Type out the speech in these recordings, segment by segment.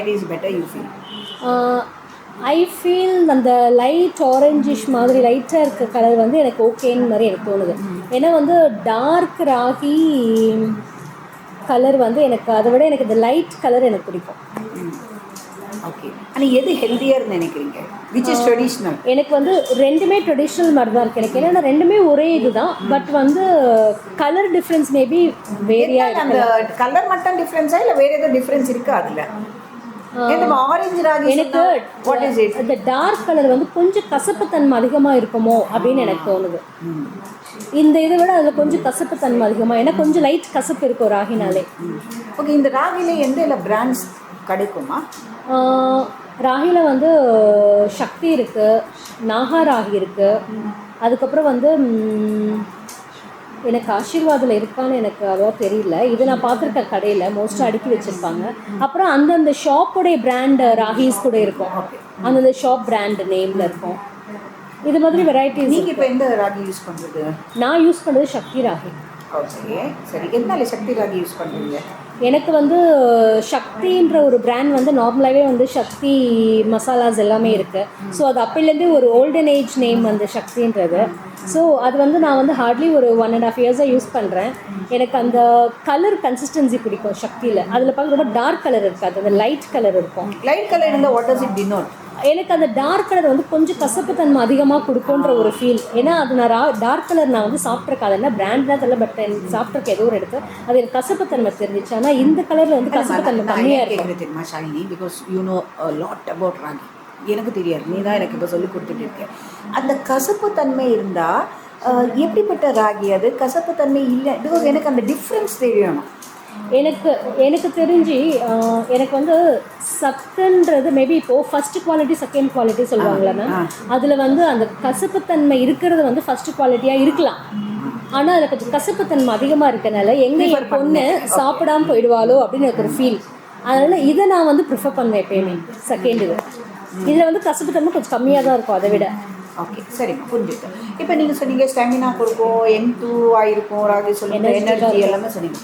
It is better you feel. I feel அந்த light orangish மாதிரி லைட்டாக இருக்க கலர் வந்து எனக்கு ஓகேன்னு மாதிரி எனக்கு தோணுது. ஏன்னா வந்து டார்க் ராகி கலர் வந்து எனக்கு அதை விட எனக்கு இந்த லைட் கலர் எனக்கு பிடிக்கும். ஓகே, ஆனால் எது ஹெல்த்தியர்னு நினைக்கிறீங்க? Which is traditional? எனக்கு வந்து ரெண்டுமே ட்ரெடிஷ்னல் மாதிரி தான் இருக்குது எனக்கு. ஏன்னா ரெண்டுமே ஒரே இது தான், பட் வந்து கலர் டிஃப்ரென்ஸ் மேபி வேரியாக. அந்த கலர் மட்டும் டிஃப்ரென்ஸா இல்லை வேறு எதுவும் டிஃப்ரென்ஸ் இருக்கா அதில்? ஆரஞ்சு ராகி எனக்கு வாட் இஸ் இட்? அந்த டார்க் கலர் வந்து கொஞ்சம் கசப்புத்தன்மை அதிகமாக இருக்குமோ அப்படின்னு எனக்கு தோணுது. இந்த இதை விட அதில் கொஞ்சம் கசப்புத்தன்மை அதிகமாக, ஏன்னா கொஞ்சம் லைட் கசப்பு இருக்கும் ராகினாலே. ஓகே, இந்த ராகில எந்த பிராண்ட்ஸ் கிடைக்குமா? ராகியில் வந்து சக்தி இருக்குது, நாகா ராகி இருக்குது, அதுக்கப்புறம் வந்து எனக்கு ஆசீர்வாதில் இருக்கான்னு எனக்கு அவ்வளோ தெரியல. இது நான் பார்த்துருக்கேன் கடையில் மோஸ்ட்டாக அடுக்கி வச்சுருப்பாங்க. அப்புறம் அந்தந்த ஷாப்புடைய பிராண்ட் ராகிஸ் கூட இருக்கும், அந்தந்த ஷாப் பிராண்ட் நேமில் இருக்கும். இது மாதிரி வெரைட்டிஸ். நீங்கள் இப்போ எந்த ராகி யூஸ் பண்ணுறது? நான் யூஸ் பண்ணுறது சக்தி ராகி. ஓகே, சரி. எதனால சக்தி ராகி யூஸ் பண்ணுறீங்க? எனக்கு வந்து சக்தின்ற ஒரு பிராண்ட் வந்து நார்மலாகவே வந்து சக்தி மசாலாஸ் எல்லாமே இருக்குது. ஸோ அது அப்போலேருந்தே ஒரு ஓல்டன் ஏஜ் நேம் அந்த சக்தின்றது. ஸோ அது வந்து நான் வந்து ஹார்ட்லி ஒரு 1.5 இயர்ஸாக யூஸ் பண்ணுறேன். எனக்கு அந்த கலர் கன்சிஸ்டன்சி பிடிக்கும் சக்தியில். அதில் பார்க்க ரொம்ப டார்க் கலர் இருக்காது, அந்த லைட் கலர் இருக்கும். லைட் கலர் இருந்தால் வாட் டஸ் இட் டினோட்? எனக்கு அந்த டார்க் கலர் வந்து கொஞ்சம் கசப்பு தன்மை அதிகமாக கொடுக்குன்ற ஒரு ஃபீல். ஏன்னா அது நான் டார்க் கலர் நான் வந்து சாப்பிட்ருக்காது, என்ன பிராண்ட் தான் தெரியல, பட் சாப்பிட்ருக்க ஏதோ ஒரு எடுத்து அது எனக்கு கசப்பு தன்மை தெரிஞ்சிச்சு. ஆனால் இந்த கலரில் வந்து கசப்பு தன்மை கம்மியாக இருக்குது. தெரியுமா Shalini? Because you know lot about ragi. எனக்கு தெரியாது, நீ தான் எனக்கு இப்போ சொல்லி கொடுத்துட்டு இருக்கேன். அந்த கசப்பு தன்மை இருந்தால் எப்படிப்பட்ட ராகி அது? கசப்பு தன்மை இல்லை, பிகாஸ் எனக்கு அந்த டிஃப்ரென்ஸ் தெரியணும். எனக்கு தெரிஞ்சு எனக்கு வந்து சத்துன்றது மேபி இப்போது ஃபஸ்ட்டு குவாலிட்டி செகண்ட் குவாலிட்டி சொல்லுவாங்களேன்னா, அதில் வந்து அந்த கசப்புத்தன்மை இருக்கிறது வந்து ஃபஸ்ட்டு குவாலிட்டியாக இருக்கலாம். ஆனால் அதில் கொஞ்சம் கசப்புத்தன்மை அதிகமாக இருக்கனால எங்கே என் பொண்ணு சாப்பிடாமல் போயிடுவாளோ அப்படின்னு எனக்கு ஒரு ஃபீல். அதனால் இதை நான் வந்து ப்ரிஃபர் பண்ணுவேன் எப்பயுமே செகண்ட். இதில் வந்து கசப்புத்தன்மை கொஞ்சம் கம்மியாக தான் இருக்கும் அதை விட. ஓகே, சரிம்மா, புரிஞ்சுட்டு. இப்போ நீங்கள் சொன்னீங்க ஸ்டாமினா கொடுக்கும், M2 ஆகிருக்கும் ராகி, சொல்லுங்கள் எனர்ஜி எல்லாமே சொன்னீங்க.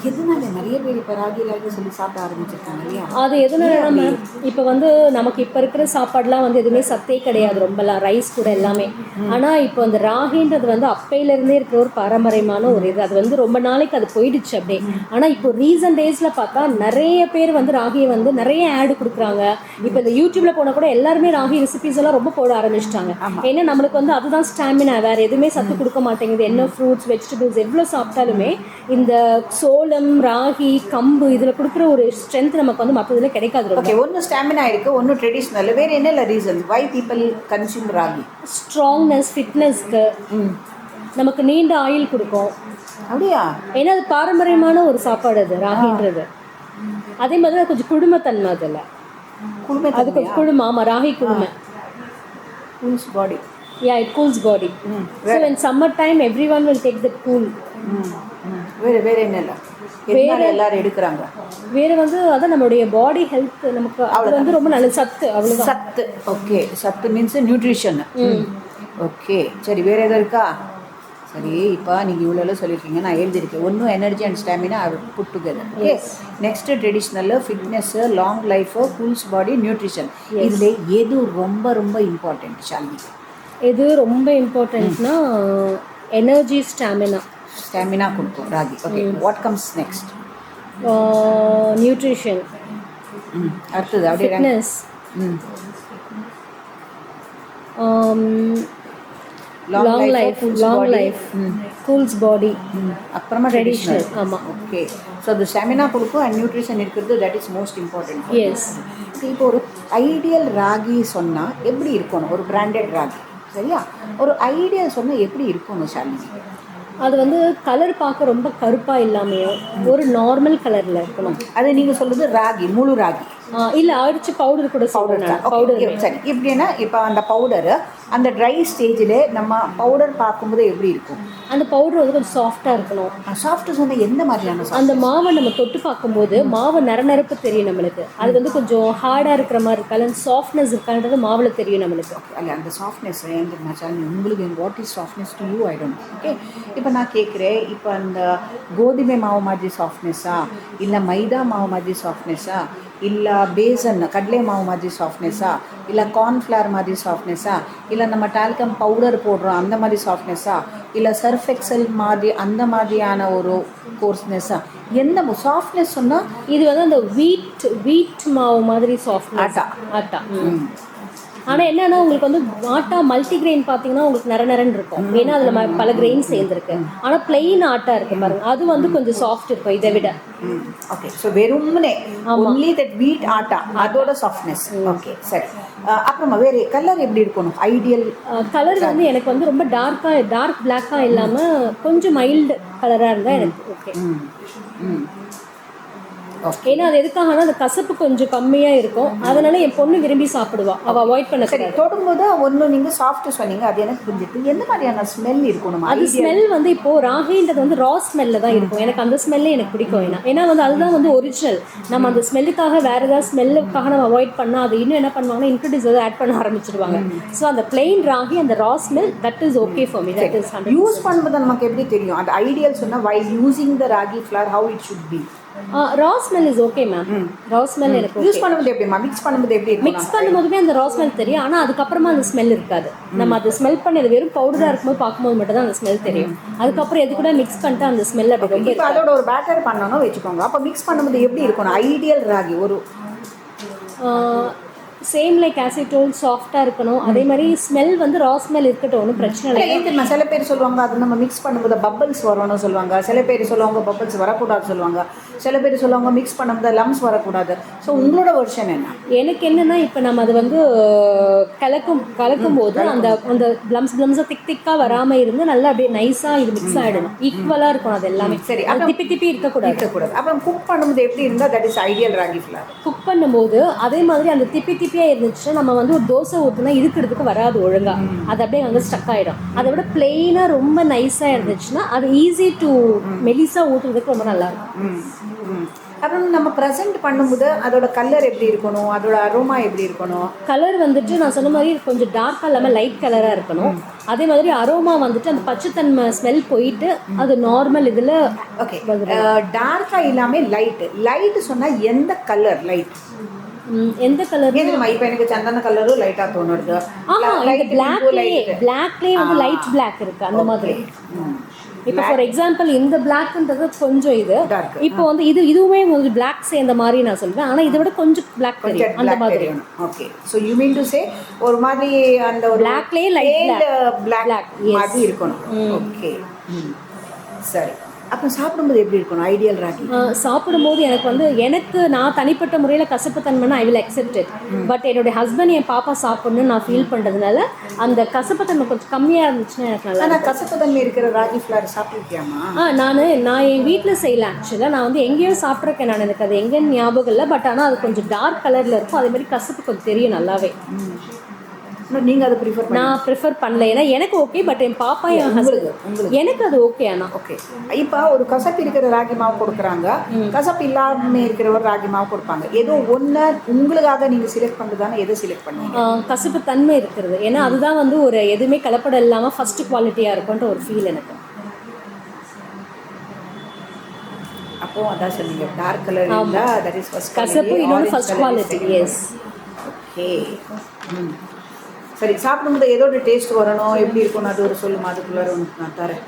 எதனால நிறைய பேர் இப்போ ராகி சொல்லி சாப்பிட ஆரம்பிச்சிருக்காங்க இல்லையா? அது எதனால நம்ம இப்போ வந்து நமக்கு இப்போ இருக்கிற சாப்பாடுலாம் வந்து எதுவுமே சத்தே கிடையாது, ரொம்பலாம் ரைஸ் கூட எல்லாமே. ஆனால் இப்போ அந்த ராகின்றது வந்து அப்பையிலேருந்தே இருக்கிற ஒரு பாரம்பரியமான ஒரு இது. அது வந்து ரொம்ப நாளைக்கு அது போயிடுச்சு அப்படியே. ஆனால் இப்போ ரீசன்ட் டேஸில் பார்த்தா நிறைய பேர் வந்து ராகியை வந்து நிறைய ஆடு கொடுக்குறாங்க. இப்போ இந்த யூடியூப்பில் போனால் கூட எல்லாருமே ராகி ரெசிபிஸ் எல்லாம் ரொம்ப போட ஆரம்பிச்சிட்டாங்க. ஏன்னா நம்மளுக்கு வந்து அதுதான் ஸ்டாமினா, வேறு எதுவுமே சத்து கொடுக்க மாட்டேங்குது. என்ன ஃப்ரூட்ஸ் வெஜிடபிள்ஸ் எவ்வளோ சாப்பிட்டாலுமே இந்த சோளம், ராகி, கம்பு இதில் கொடுக்குற ஒரு ஸ்ட்ரென்த் நமக்கு வந்து மற்றதில் கிடைக்காது. ஓகே, ஒன்று ஸ்டாமினா இருக்குது, ஒன்று ட்ரெடிஷ்னல். வேறு என்ன reason why people consume ragi? Strongness, ஃபிட்னஸ்க்கு, நமக்கு நீண்ட ஆயில் கொடுக்கும். அப்படியா? ஏன்னா அது பாரம்பரியமான ஒரு சாப்பாடு அது ராகின்றது. அதே மாதிரி கொஞ்சம் குடும்பத்தன்மை அதில். அது கொஞ்சம் குழுமை. ஆமாம், ராகி குழுமை. Cools body. Yeah, it cools body. So in summer time everyone will take that cool. வேறு என்ன வேறு எல்லாரும் எடுக்கிறாங்க? வேறு வந்து அதான் நம்மளுடைய பாடி ஹெல்த், நமக்கு அது வந்து ரொம்ப நல்ல சத்து. அவ்வளோ சத்து. ஓகே, சத்து மீன்ஸ் நியூட்ரிஷன். ஓகே, சரி. வேறு எதாவது இருக்கா? சரி, இப்போ நீங்கள் இவ்வளோ சொல்லியிருக்கீங்க, நான் எழுதியிருக்கேன். ஒன்றும் energy and stamina put together. Okay, next traditional, fitness, long life, cools body, nutrition. இதில் எது ரொம்ப ரொம்ப இம்பார்ட்டண்ட் ஷாலினி? எது ரொம்ப இம்பார்ட்டண்ட்னா எனர்ஜி, ஸ்டாமினா கொடுக்கும் ragi. Okay, what comes next? Nutrition. அடுத்தது அப்படியே fitness, long life, cools body, அப்புறமா ட்ரெடிஷ்னல். ஆமாம். ஓகே, ஸோ அது ஸ்டாமினா கொடுக்கும் அண்ட் நியூட்ரிஷன் இருக்கிறது, that is most important. Yes. இப்போ ஒரு ஐடியல் ராகி சொன்னால் எப்படி இருக்கணும்? ஒரு பிராண்டட் ராகி சரியா? ஒரு ஐடியல் சொன்னால் எப்படி இருக்கணும் ஷாலினி? அது வந்து கலர் பார்க்க ரொம்ப கருப்பாக இல்லாமையோ ஒரு நார்மல் கலரில் இருக்கணும். அது நீங்கள் சொல்கிறது ராகி, முழு ராகி இல்லை அடிச்சு பவுடர் கூட பவுடர். சரி, எப்படின்னா இப்போ அந்த பவுடரு அந்த ட்ரை ஸ்டேஜில் நம்ம பவுடர் பார்க்கும்போது எப்படி இருக்கும்? அந்த பவுடர் வந்து கொஞ்சம் சாஃப்டாக இருக்கணும். சாஃப்ட்டு சொன்னால் எந்த மாதிரியான அந்த மாவை நம்ம தொட்டு பார்க்கும்போது மாவு நரநரப்பு தெரியும் நம்மளுக்கு. அது வந்து கொஞ்சம் ஹார்டாக இருக்கிற மாதிரி இருக்கா, இல்லை சாஃப்ட்னஸ் இருக்கான்றது மாவில் தெரியும் நம்மளுக்கு. அல்ல அந்த சாஃப்ட்னஸ் உங்களுக்கு what is softness to you I don't. Okay, இப்போ நான் கேட்குறேன், இப்போ அந்த கோதுமை மாவு மாதிரி சாஃப்ட்னஸ்ஸா, இல்லை மைதா மாவு மாதிரி சாஃப்ட்னஸ்ஸா, இல்லை பேசன் கடலை மாவு மாதிரி சாஃப்ட்னஸ்ஸா, இல்லை கார்ன்ஃப்ளவர் மாதிரி சாஃப்ட்னஸ்ஸா, இல்லை நம்ம டால்கம் பவுடர் போடுறோம் அந்த மாதிரி சாஃப்ட்னஸ்ஸா, இல்லை சர்ஃப் எக்ஸல் மாதிரி அந்த மாதிரியான ஒரு கோர்ஸ்னஸ்ஸா, எந்த சாஃப்ட்னஸ் சொன்னால் இது வந்து அந்த வீட் மாவு மாதிரி சாஃப்ட்னஸ். ஆட்டா. ஆனால் என்னன்னா உங்களுக்கு வந்து ஆட்டா மல்டிகிரெயின் பார்த்தீங்கன்னா உங்களுக்கு நரநரன்னு இருக்கும், ஏன்னா அதில் பல கிரெயின் சேர்ந்துருக்கு. ஆனால் பிளெயின் ஆட்டா இருக்கு பாருங்க, அது வந்து கொஞ்சம் சாஃப்ட் இருக்கும் இதை விட. ஓகே, ஸோ வெறும்னே ஒன்லி தட் வீட் ஆட்டா அதோட சாஃப்ட்னஸ். ஓகே, சரி. அப்புறமா வேறு கலர் எப்படி இருக்கணும்? ஐடியல் கலர் வந்து எனக்கு வந்து ரொம்ப டார்க் பிளாக்காக இல்லாமல் கொஞ்சம் மைல்டு கலராக இருந்தால் எனக்கு ஓகே. ஏன்னா அது எதுக்காகனா அந்த கசப்பு கொஞ்சம் கம்மியாக இருக்கும், அதனால என் பொண்ணு விரும்பி சாப்பிடுவா, அவள் அவாய்ட் பண்ண. சரி, தொடும்போது ஒன்று நீங்கள் சாஃப்ட்டு சொன்னீங்க, அது எனக்கு புரிஞ்சுட்டு எந்த மாதிரியான ஸ்மெல் இருக்கணும்? அது ஸ்மெல் வந்து இப்போது ராகின்றது வந்து ரா ஸ்மெல்லில் தான் இருக்கும். எனக்கு அந்த ஸ்மெல்லே எனக்கு பிடிக்கும். ஏன்னா வந்து அதுதான் வந்து ஒரிஜினல். நம்ம அந்த ஸ்மெல்லுக்காக வேறு ஏதாவது ஸ்மெல்லுக்காக நம்ம அவாய்ட் பண்ணால் அது இன்னும் என்ன பண்ணுவாங்கன்னா இன்க்ரீடியன்ஸ் ஏதாவது ஆட் பண்ண ஆரம்பிச்சிருவாங்க. ஸோ அந்த பிளெயின் ராகி அந்த raw smell that is okay for me. That is use பண்ணும்போது நமக்கு எப்படி தெரியும் அந்த ஐடியல் சொன்னால் why using the ragi flour how it should be? Raw smell is okay ma'am. Raw smell எனக்கு யூஸ் பண்ணும்போது எப்படிமா மிக்ஸ் பண்ணும்போது எப்படி இருக்கும்? மிக்ஸ் பண்ணும்போதுமே அந்த ரா ஸ்மெல் தெரியும், ஆனால் அதுக்கப்புறமா அந்த ஸ்மெல் இருக்காது. நம்ம அதை ஸ்மெல் பண்ணி அது வெறும் பவுடராக இருக்கும்போது பார்க்கும்போது மட்டும் தான் அந்த ஸ்மெல் தெரியும். அதுக்கப்புறம் எது கூட மிக்ஸ் பண்ணிட்டு அந்த ஸ்மெல் அப்படி ரொம்ப. இப்போ அதோட ஒரு பேட்டர் பண்ணணும் வச்சுக்கோங்க, அப்போ மிக்ஸ் பண்ணும்போது எப்படி இருக்கணும் ஐடியல் ராகி? ஒரு சேம் லைக் ஆசிட்டோல் சாஃப்டாக இருக்கணும். அதே மாதிரி ஸ்மெல் வந்து ரா ஸ்மெல் இருக்கட்டும், ஒன்றும் பிரச்சனை இல்லை. ஏன் தெரியுமா, சில பேர் சொல்லுவாங்க அது நம்ம மிக்ஸ் பண்ணும்போது பப்பிள்ஸ் வரும்னு சொல்லுவாங்க, சில பேர் சொல்லுவாங்க பப்பிள்ஸ் வரக்கூடாது சொல்லுவாங்க, சில பேர் சொல்லுவாங்க மிக்ஸ் பண்ணும்போது லம்ஸ் வரக்கூடாது. ஸோ உங்களோட வெர்ஷன் என்ன? எனக்கு என்னென்னா இப்போ நம்ம அது வந்து கலக்கும் போது அந்த அந்த பிளம்ஸாக திக்காக வராமல் இருந்து நல்லா அப்படியே நைஸாக இது மிக்ஸ் ஆகிடணும், ஈக்குவலாக இருக்கணும் அது எல்லாமே. சரி, அது திப்பி இருக்கக்கூடாது. அப்புறம் குக் பண்ணும்போது எப்படி இருந்தால் that is ideal ragi flower? Cook பண்ணும்போது அதே மாதிரி அந்த திப்பியாக இருந்துச்சுன்னா நம்ம வந்து ஒரு தோசை ஊற்றினா இருக்கிறதுக்கு வராது ஒழுங்கா, அது அப்படியே அங்கே ஸ்டக் ஆகிடும். அதை விட பிளெயினாக ரொம்ப நைஸாக இருந்துச்சுன்னா அது ஈஸி டு மெலிசாக ஊற்றுறதுக்கு ரொம்ப நல்லா இருக்கும். அப்புறம் நம்ம ப்ரெசென்ட் பண்ணும்போது அதோட கலர் எப்படி இருக்கணும், அதோட அரோமா எப்படி இருக்கணும்? கலர் வந்துட்டு நான் சொன்ன மாதிரி கொஞ்சம் டார்க்காக இல்லாமல் லைட் கலராக இருக்கணும். அதே மாதிரி அரோமா வந்துட்டு அந்த பச்சைத்தன்மை ஸ்மெல் போயிட்டு அது நார்மல் இதில். ஓகே, டார்க்காக இல்லாமல் லைட்டு சொன்னால் எந்த கலர் லைட்? எந்த கலர்? இப்போ எனக்கு சந்தன கலரும் லைட்டாக தோணுது. பிளாக்லேயே வந்து லைட் பிளாக் இருக்கு அந்த மாதிரி. இப்போ ஃபார் எக்ஸாம்பிள் இந்த பிளாக்ன்றது கொஞ்சம் இது, இப்போ வந்து இதுவுமே கொஞ்சம் பிளாக் சேர்ந்த மாதிரி நான் சொல்வேன், ஆனால் இதை விட கொஞ்சம் பிளாக் தெரியும் அந்த மாதிரி. Okay, so you mean to say ஒரு மாதிரி அந்த ஒரு பிளாக்லேயே லைட் பிளாக் மாதிரி இருக்கணும். ஓகே, சரி. அப்போ சாப்பிடும்போது எப்படி இருக்கணும் ஐடியல் ராகி? சாப்பிடும்போது எனக்கு நான் தனிப்பட்ட முறையில் கசப்பு தன்மைனா I will accept it. But என்னுடைய ஹஸ்பண்ட் என் பாப்பா சாப்பிடணும்னு நான் ஃபீல் பண்ணுறதுனால அந்த கசப்பு தன்மை கொஞ்சம் கம்மியாக இருந்துச்சுன்னா எனக்கு நல்லா. ஆனால் கசப்பு தன்மை இருக்கிற ராகி ஃப்ளவர் சாப்பிட்டுருக்கியாமா? நான் என் வீட்டில் செய்யலை ஆக்சுவலாக. நான் வந்து எங்கேயோ சாப்பிட்ருக்கேன், நான் எனக்கு அது எங்கேன்னு ஞாபகம் இல்லை. பட் ஆனால் அது கொஞ்சம் டார்க் கலரில் இருக்கும், அதே மாதிரி கசப்பு கொஞ்சம் தெரியும் நல்லாவே. நீங்கள் அதை ப்ரிஃபர்? நான் ப்ரிஃபர் பண்ணல, ஏன்னா எனக்கு ஓகே. பட் என் பாப்பா என் ஹஸ்பண்ட் எனக்கு அது ஓகே. ஆனால் ஓகே, இப்போ ஒரு கசப்பு இருக்கிற ராகி மாவு கொடுக்குறாங்க, கசப்பு இல்லாமல் இருக்கிற ஒரு ராகி மாவு கொடுப்பாங்க. ஏதோ ஒன்று உங்களுக்காக நீங்கள் செலக்ட் பண்ணுறதானே எதை செலக்ட் பண்ணுவீங்க? கசப்பு தன்மை இருக்கிறது, ஏன்னா அதுதான் வந்து ஒரு எதுவுமே கலப்படம் இல்லாமல் ஃபர்ஸ்ட் குவாலிட்டியாக இருக்கும்ன்ற ஒரு ஃபீல் எனக்கு. அப்போ அதான் சொன்னீங்க டார்க் கலர் இருந்தால் தட் இஸ் ஃபர்ஸ்ட் கசப்பு, இன்னொன்று ஃபர்ஸ்ட் குவாலிட்டி. எஸ். ஓகே, சரி. சாப்பிடும்போது ஏதோட டேஸ்ட் வரணும், எப்படி இருக்கணும் அது ஒரு சொல்லுமா, அதுக்குள்ளே நான் தரேன்.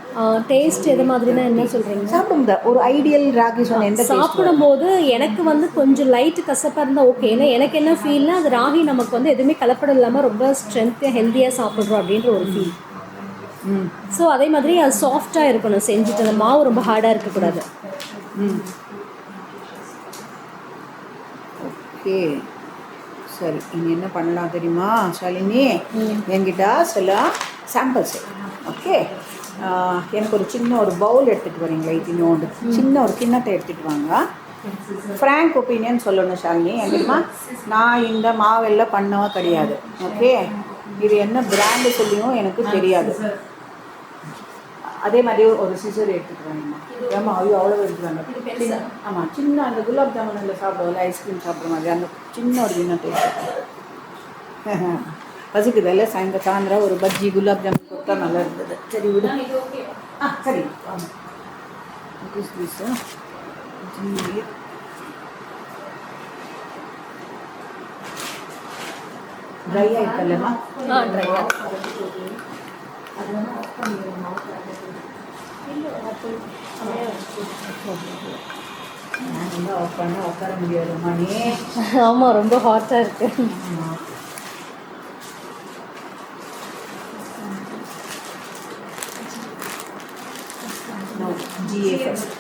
டேஸ்ட் எது மாதிரினா என்ன சொல்கிறீங்க? சாப்பிடும்போது ஒரு ஐடியல் ராகி சொன்ன எந்த சாப்பிடும்போது எனக்கு வந்து கொஞ்சம் லைட்டு கசப்பாக இருந்தால் ஓகே. ஏன்னா எனக்கு என்ன ஃபீல்னா அது ராகி நமக்கு வந்து எதுவுமே கலப்படம் இல்லாமல் ரொம்ப ஸ்ட்ரென்த்தாக ஹெல்த்தியாக சாப்பிட்றோம் அப்படின்ற ஒரு ஃபீல். ஸோ அதே மாதிரி அது சாஃப்டாக இருக்கணும் செஞ்சுட்டு, அந்த மாவு ரொம்ப ஹார்டாக இருக்கக்கூடாது. ஓகே, சரி. இங்கே என்ன பண்ணலாம் தெரியுமா ஷாலினி? என்கிட்ட சில சாம்பிள்ஸ். ஓகே, எனக்கு ஒரு சின்ன ஒரு பவுல் எடுத்துகிட்டு வரீங்களா? இன்னொன்று சின்ன ஒரு கிண்ணத்தை எடுத்துகிட்டு வாங்க. ஃப்ராங்க் ஒப்பீனியன் சொல்லணும் ஷாலினி. என்கிட்டமா நான் இந்த மாவெல்லாம் பண்ணவும் கிடையாது. ஓகே, இது என்ன பிராண்டு சொல்லியும் எனக்கு தெரியாது. அதே மாதிரி ஒரு சிசர் எடுத்துக்கிறாங்கம்மா. ஏமா ஐயோ அவ்வளோ எடுத்துக்கிறாங்க. ஆமாம், சின்ன அந்த குலாப் ஜாமுனில் சாப்பிடுவோம்ல, ஐஸ்கிரீம் சாப்பிட்ற மாதிரி அந்த சின்ன ஒரு கிண்ணத்தை பசிக்குதில்ல. சாயந்தரம் ஒரு பஜ்ஜி குலாப் ஜாமுன் கொடுத்தா நல்லா இருந்தது. சரி விடு. சரி ஜி ட்ரை ஆகிட்டல்லம்மா. ட்ரை அது வந்து ஆஃப் பண்ணிடுவோம். நான் வந்து ஆஃப் பண்ண உட்கார முடியாது மணி. ஆமாம், ரொம்ப ஹாட்டாக இருக்கு. GA first.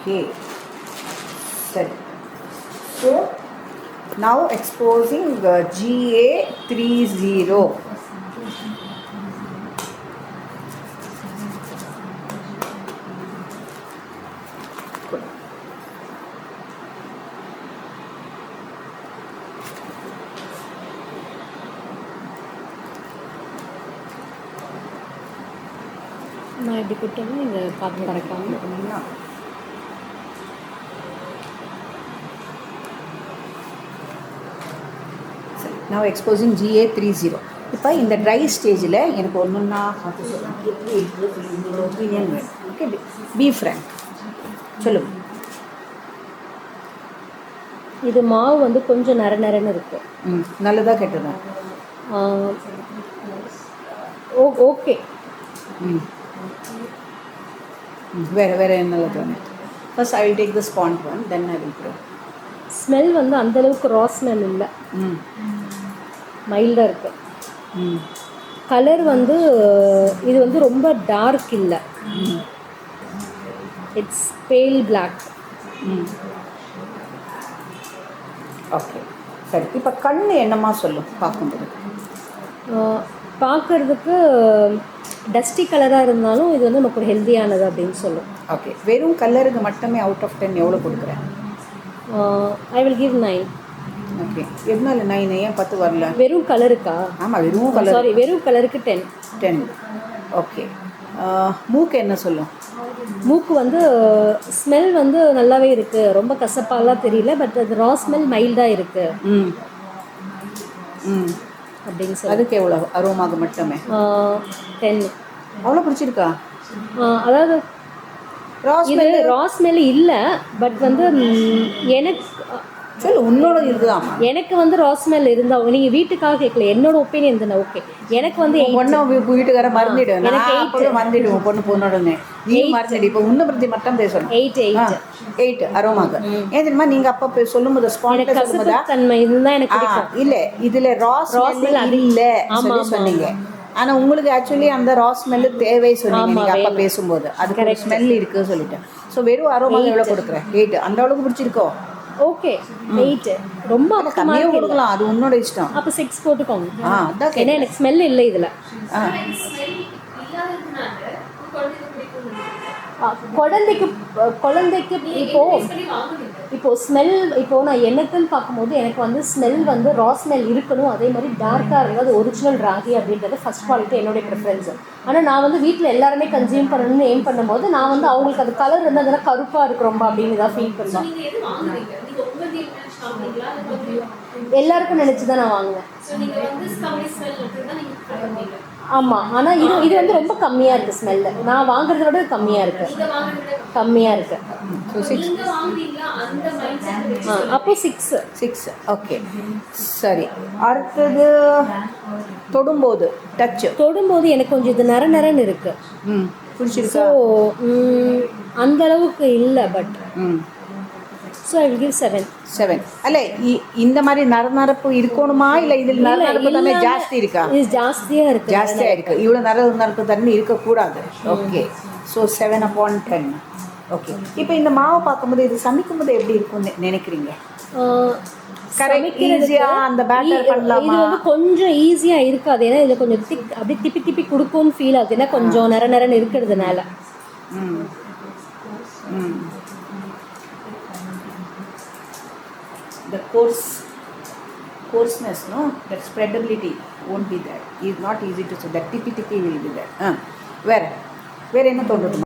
Okay. Sorry. So now exposing GA30. நான் எப்படி கொடுத்தோம்னா இந்த பாத்திரம் கரெக்டாக. now exposing GA30. இப்போ இந்த ட்ரை ஸ்டேஜில் எனக்கு ஒன்றுன்னா பார்த்து சொல்லுங்கள், எப்படி இருக்குது உங்களோட ஒப்பீனியன் வேணும். ஓகே, பி ஃப்ரேங்க் சொல்லுங்க. இது மாவு வந்து கொஞ்சம் நரன்னு இருக்கு. நல்லதா கெட்டதா? ஓகே. வேறு என்ன நல்லது? First I will take the sprouted one, then I will brew. Smell வந்து அந்தளவுக்கு ரா ஸ்மெல் இல்லை, மைல்டாக இருக்குது. கலர் வந்து இது வந்து ரொம்ப டார்க் இல்லை, இட்ஸ் பேல் பிளாக். ஓகே சரி. இப்போ கண் என்னமா சொல்லும் பார்க்கும்போது? பார்க்குறதுக்கு டஸ்டி கலராக இருந்தாலும் இது வந்து நமக்கு ஒரு ஹெல்த்தியானது அப்படின்னு சொல்லும். ஓகே, வெறும் கலருக்கு மட்டுமே அவுட் ஆஃப் 10 எவ்வளோ கொடுக்குறேன்? I will give 9. ஓகே, எதனால 9? ஏன் 10 வரல? வெறும் கலருக்கா? ஆமாம், வெறும் கலர். சாரி, வெறும் கலருக்கு 10. ஓகே. மூக்கு என்ன சொல்லும்? மூக்கு வந்து ஸ்மெல் வந்து நல்லாவே இருக்குது, ரொம்ப கசப்பாலாம் தெரியல, பட் அது ரா ஸ்மெல் மைல்டாக இருக்குது அப்படின்னு சொல்லி. அதுக்கு எவ்வளோ? அரோமாக்கு மட்டுமே 10. அவ்வளோ பிடிச்சிருக்கா? அதாவது இது ரா ஸ்மெல் இல்லை, பட் வந்து எனக்கு சொல்லு, உன்னோட இதுதான். எனக்கு வந்து ரா ஸ்மெல் இருந்தால் நீங்கள் வீட்டுக்காக கேட்கல, என்னோட ஒப்பீனியன் தானே. ஓகே, எனக்கு வந்து பொண்ணு வீட்டுக்கார மறந்துடுவேன், மறந்துடுவோம். பொண்ணோடனே நீ மறந்துடு. இப்போ உன்னை பற்றி மட்டும் பேசணும். 8 அரோமாக்கு. ஏன் தெரியுமா? நீங்கள் அப்போ சொல்லும்போது ஸ்பாண்ட் தன்மை இதுதான் எனக்கு இல்லை, இதில் ரா ஸ்மெல் இல்லை சொன்னீங்க. ஆனால் உங்களுக்கு ஆக்சுவலி அந்த ரா ஸ்மெல்லு தேவை சொன்னீங்க நீங்கள் அப்போ பேசும்போது. அதுக்கு ஒரு ஸ்மெல் இருக்குது சொல்லிட்டேன். ஸோ வெறும் அரோமா எவ்வளோ கொடுக்குறேன்? 8. அந்த அளவுக்கு பிடிச்சிருக்கோ? ஓகே, 8 ரொம்ப கம்மியாக கொடுக்கலாம், அது உன்னோட இஷ்டம். அப்போ 6 போட்டுக்கோங்க. அதான், ஏன்னா எனக்கு ஸ்மெல் இல்லை இதில். குழந்தைக்கு இப்போ ஸ்மெல், இப்போ நான் எனக்குன்னு பார்க்கும்போது எனக்கு வந்து ஸ்மெல் வந்து ரா ஸ்மெல் இருக்கணும், அதே மாதிரி டார்க்காக இருந்தால் அது ஒரிஜினல் ராகி அப்படின்றது ஃபர்ஸ்ட் குவாலிட்டி என்னுடைய ப்ரிஃபரன்ஸு. ஆனால் நான் வந்து வீட்டில் எல்லாருமே கன்சியூம் பண்ணணும்னு எய்ம் பண்ணும்போது நான் வந்து அவங்களுக்கு அது கலர் வந்து அதெல்லாம் கருப்பாக இருக்கு ரொம்ப அப்படின்னு தான் ஃபீல் பண்ணுவேன். எல்லாருக்கும் நினச்சி தான் நான் வாங்குவேன். ஆமாம், ஆனால் இது வந்து ரொம்ப கம்மியாக இருக்குது ஸ்மெல்லு. நான் வாங்குறத விட கம்மியாக இருக்குது. அப்போ 6. ஓகே சரி. அடுத்தது தொடும்போது எனக்கு கொஞ்சம் இது நரன்னு இருக்குது. பிடிச்சிருக்கு. ஸோ அந்த அளவுக்கு இல்லை, but so I will give 7. 7 அல்ல இந்த மாதிரி நரநரப்பு இருக்கணுமா இல்லை இதில் நரநரப்பு தன்மை ஜாஸ்தி இருக்கா? இது ஜாஸ்தியாக இருக்குது. ஜாஸ்தியாக இருக்குது. இவ்வளோ நரநரப்பு தன்மை இருக்கக்கூடாது. Okay, so 7/10. ஓகே, இப்போ இந்த மாவை பார்க்கும்போது இது சமைக்கும் போது எப்படி இருக்கும்னு நினைக்கிறீங்க? கரெக்ட், ஈஸியாக அந்த பேட்டர் பண்ணலாமா? இது வந்து கொஞ்சம் ஈஸியாக இருக்காது. ஏன்னா இதில் கொஞ்சம் திக் அப்படியே திப்பி திப்பி கொடுக்கும்னு ஃபீல் ஆகுது. ஏன்னா கொஞ்சம் நரன்னு இருக்கிறதுனால. The coarseness, no, that spreadability won't be there. It's not easy to say. That tippy will be there. வேற என்ன தோணுது?